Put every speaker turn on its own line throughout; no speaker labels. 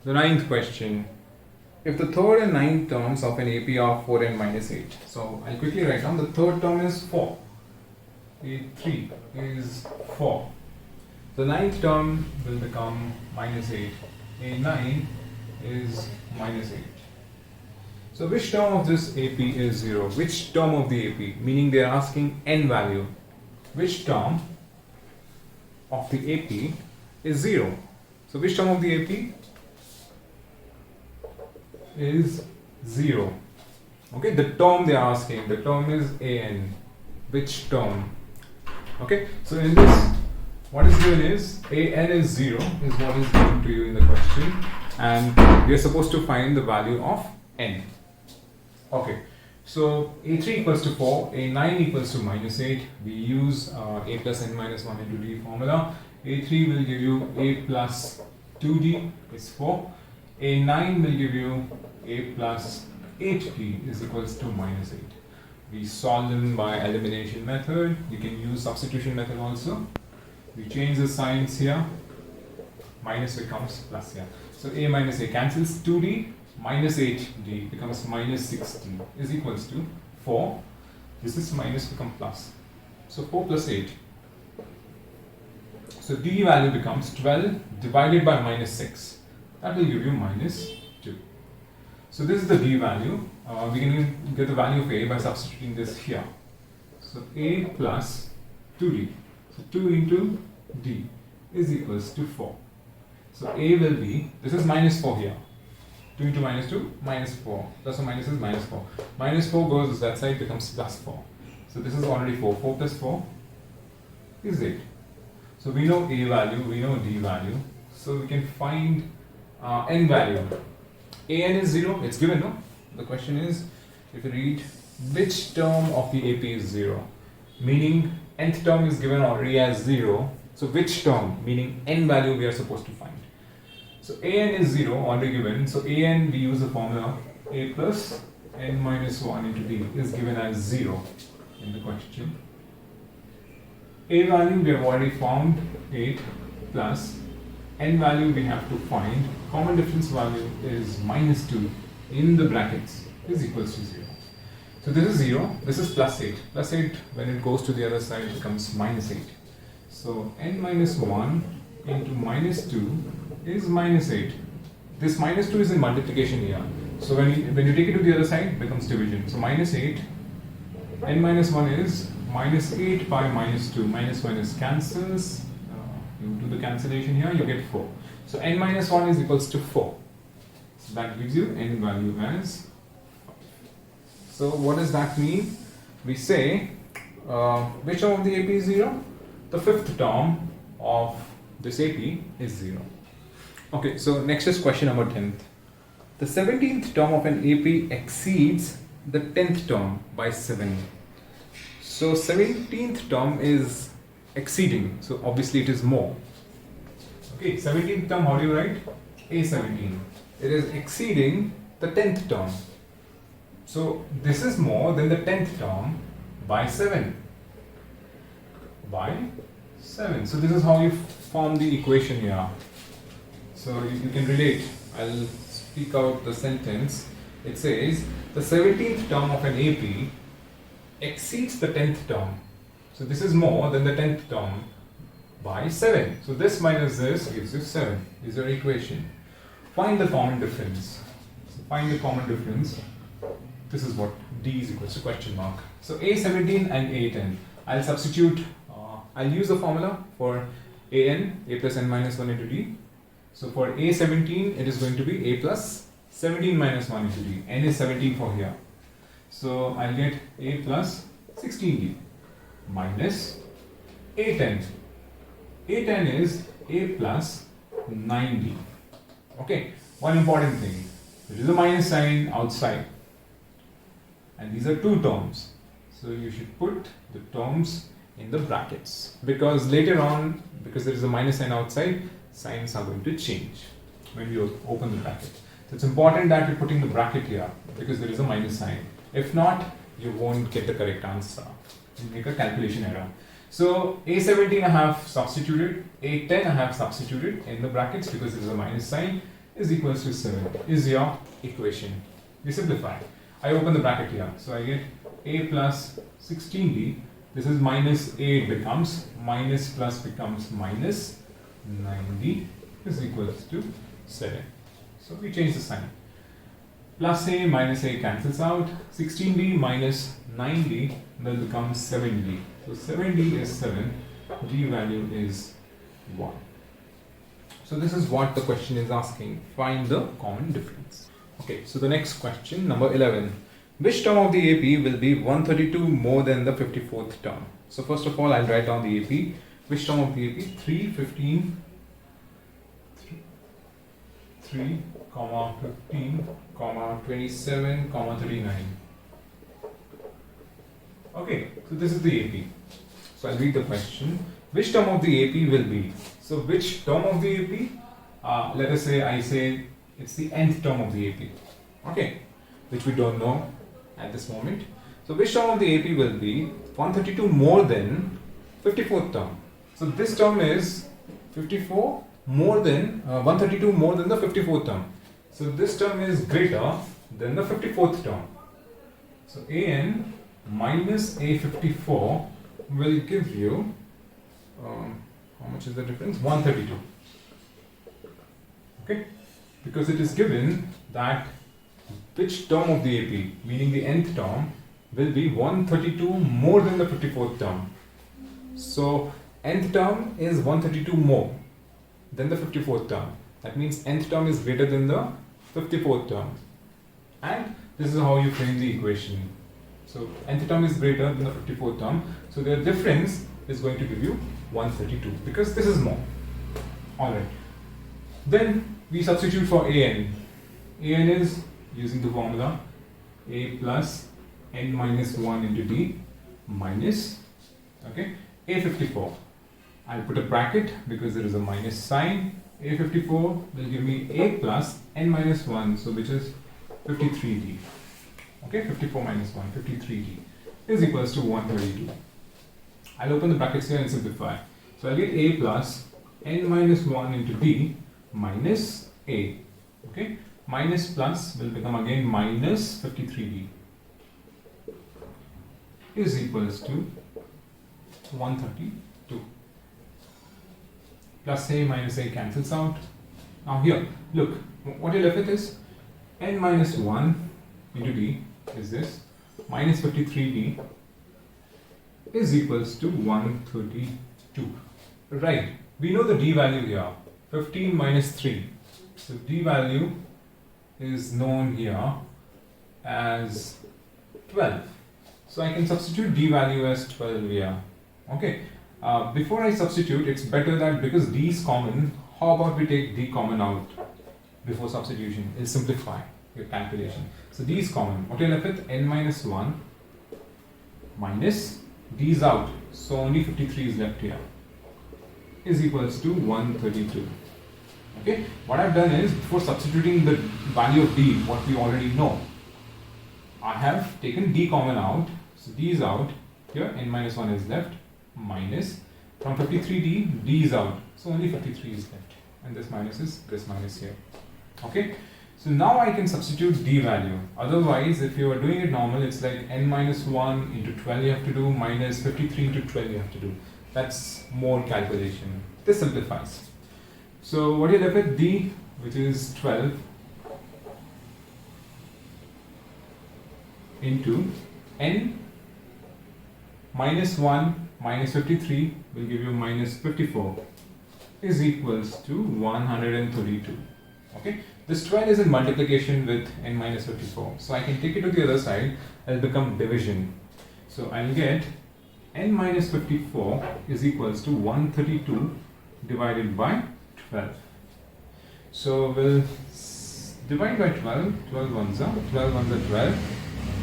The ninth question. If the third and ninth terms of an AP are 4 and minus 8. So I'll quickly write down. The third term is 4. A3 is 4. The ninth term will become minus 8. A9 is minus 8. So which term of this AP is 0? Which term of the AP? Meaning they are asking n value. Which term of the AP is 0? So which term of the AP is 0? Okay, the term they are asking, the term is an. Which term? Okay, so in this, what is given is an is 0 is what is given to you in the question, and we are supposed to find the value of n. Okay, so a3 equals to 4, a9 equals to minus 8. We use a plus n minus 1 into d formula. A3 will give you a plus 2d is 4. A9 will give you a plus 8d is equals to minus 8. We solve them by elimination method. You can use substitution method also. We change the signs here. Minus becomes plus here. So a minus a cancels. 2d minus 8d becomes minus 6d is equals to 4. This is minus become plus. So 4 plus 8. So d value becomes 12 divided by minus 6. That will give you minus 2. So this is the d value. We can get the value of a by substituting this here. So a plus 2d. So 2 into d is equals to 4. So a will be, this is minus 4 here. 2 into minus 2, minus 4. Plus or minus is minus 4. Minus 4 goes that side, becomes plus 4. So this is already 4. 4 plus 4 is 8. So we know a value, we know d value. So we can find n value. An is 0, it's given, no? The question is, if you read, which term of the AP is 0? Meaning, nth term is given already as 0. So which term, meaning n value we are supposed to find. So an is 0, already given. So an, we use the formula a plus n minus 1 into d is given as 0 in the question. A value we have already found 8 plus n value we have to find. Common difference value is minus 2 in the brackets is equals to 0. So this is 0, this is plus 8. Plus 8 when it goes to the other side becomes minus 8. So n minus 1 into minus 2 is minus 8. This minus 2 is in multiplication here. So when you take it to the other side, it becomes division. So minus 8, n minus 1 is minus 8 by minus 2. Minus minus cancels. You do the cancellation here, you get 4. So n minus 1 is equals to 4. So that gives you n value as 5. So what does that mean? We say, which term of the AP is 0? The fifth term of this AP is 0. Okay, so next is question number 10th. The 17th term of an AP exceeds the 10th term by 7. So 17th term is exceeding, so obviously it is more. Okay, 17th term, how do you write? A17. It is exceeding the 10th term. So this is more than the 10th term by 7. By 7. So this is how you form the equation here. So you can relate. I'll speak out the sentence. It says the 17th term of an AP exceeds the 10th term. So this is more than the 10th term by 7. So this minus this gives you 7 is your equation. Find the common difference. So find the common difference. This is what d is equals to question mark. So a17 and a10. I'll substitute. I'll use the formula for an, a plus n minus 1 into d. So for a17, it is going to be a plus 17 minus 1 into d. N is 17 for here. So I'll get a plus 16d minus a10. A10 is a plus 9d. Okay, one important thing. There is a minus sign outside. And these are two terms. So you should put the terms in the brackets. Because later on, because there is a minus sign outside, signs are going to change when you open the bracket. So it's important that you're putting the bracket here because there is a minus sign. If not, you won't get the correct answer. You make a calculation error. So A17 I have substituted, A10 I have substituted in the brackets because there is a minus sign. is equals to 7 is your equation. We simplify. I open the bracket here. So I get a plus 16d. This is minus a, it becomes minus plus becomes minus 9d is equals to 7. So we change the sign. Plus a minus a cancels out. 16d minus 9d will become 7d. So 7d is 7. D value is 1. So this is what the question is asking. Find the common difference. Okay, so the next question, number 11. Which term of the AP will be 132 more than the 54th term? So first of all, I'll write down the AP. Which term of the AP? 3, 15, 3, 15, 27, 39. Okay, so this is the AP. So I'll read the question. Which term of the AP will be? So which term of the AP? Let us say I say it's the nth term of the AP. Okay, which we don't know at this moment. So which term of the AP will be 132 more than 54th term? So this term is 54 more than 132 more than the 54th term. So this term is greater than the 54th term. So an minus a54 will give you how much is the difference? 132. Okay, because it is given that which term of the AP, meaning the nth term, will be 132 more than the 54th term. So nth term is 132 more than the 54th term. That means nth term is greater than the 54th term. And this is how you frame the equation. So nth term is greater than the 54th term. So their difference is going to give you 132 because this is more. Alright. Then we substitute for an. An is using the formula a plus n minus 1 into d minus, okay, a54. I'll put a bracket because there is a minus sign. A54 will give me a plus n minus 1, so which is 53d. Okay, 54 minus 1, 53d is equals to 132. I'll open the brackets here and simplify. So I'll get a plus n minus 1 into d minus a. Okay, minus plus will become again minus 53d is equals to 132. Plus a minus a cancels out. Now here, look, what you're left with is n minus 1 into d is this minus 53d is equals to 132. Right, we know the d value here, 15 minus 3. So d value is known here as 12. So I can substitute d value as 12 here. Okay. Before I substitute, it's better that because d is common, how about we take d common out before substitution? It'll simplify your calculation. So d is common. What you're left with? N minus 1 minus d is out. So only 53 is left here. Is equals to 132. Okay. What I've done is, before substituting the value of d, what we already know, I have taken d common out. So d is out. Here n minus 1 is left. Minus from 53d, d is out, so only 53 is left, and this minus is this minus here. Okay, so now I can substitute d value. Otherwise, if you are doing it normal, it's like n minus 1 into 12 you have to do, minus 53 into 12 you have to do. That's more calculation. This simplifies. So what you left with? D, which is 12 into n minus 1 minus 53 will give you minus 54 is equals to 132. Okay, this 12 is in multiplication with n minus 54, so I can take it to the other side. It'll become division. So I'll get n minus 54 is equals to 132 divided by 12. So we'll divide by 12. 12 ones are 12.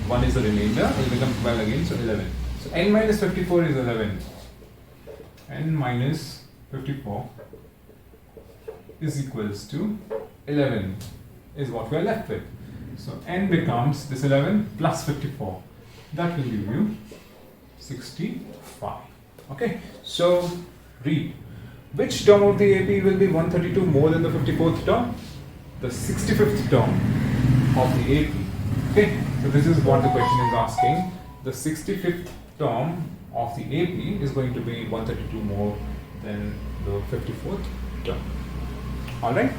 1 is the remainder. It will become 12 again. So 11. So n minus 54 is 11. N minus 54 is equals to 11 is what we are left with. So n becomes this 11 plus 54. That will give you 65. Okay. So read. Which term of the AP will be 132 more than the 54th term? the 65th term of the AP. Okay, so this is what the question is asking. The 65th term of the AP is going to be 132 more than the 54th term. Alright?